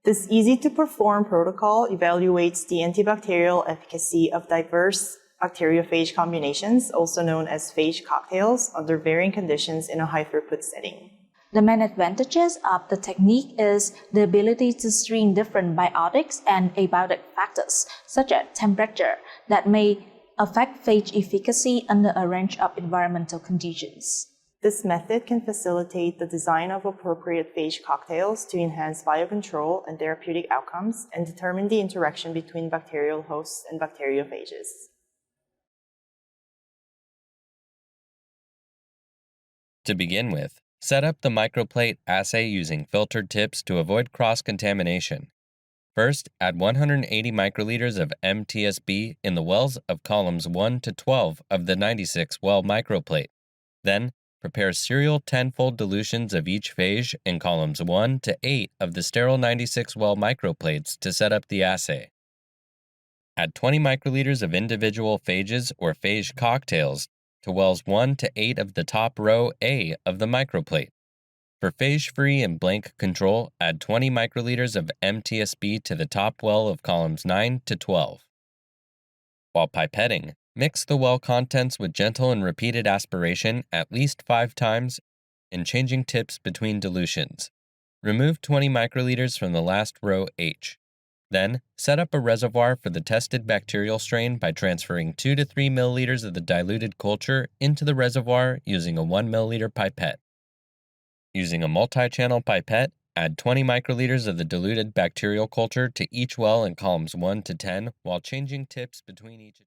This easy-to-perform protocol evaluates the antibacterial efficacy of diverse bacteriophage combinations, also known as phage cocktails, under varying conditions in a high-throughput setting. The main advantages of the technique is the ability to screen different biotics and abiotic factors, such as temperature, that may affect phage efficacy under a range of environmental conditions. This method can facilitate the design of appropriate phage cocktails to enhance biocontrol and therapeutic outcomes and determine the interaction between bacterial hosts and bacteriophages. To begin with, set up the microplate assay using filtered tips to avoid cross-contamination. First, add 180 microliters of MTSB in the wells of columns 1 to 12 of the 96-well microplate. Then, prepare serial 10-fold dilutions of each phage in columns 1 to 8 of the sterile 96-well microplates to set up the assay. Add 20 microliters of individual phages or phage cocktails to wells 1 to 8 of the top row A of the microplate. For phage-free and blank control, add 20 microliters of MTSB to the top well of columns 9 to 12. While pipetting, mix the well contents with gentle and repeated aspiration at least 5 times and changing tips between dilutions. Remove 20 microliters from the last row H. Then, set up a reservoir for the tested bacterial strain by transferring 2 to 3 milliliters of the diluted culture into the reservoir using a 1 milliliter pipette. Using a multi-channel pipette, add 20 microliters of the diluted bacterial culture to each well in columns 1 to 10 while changing tips between each.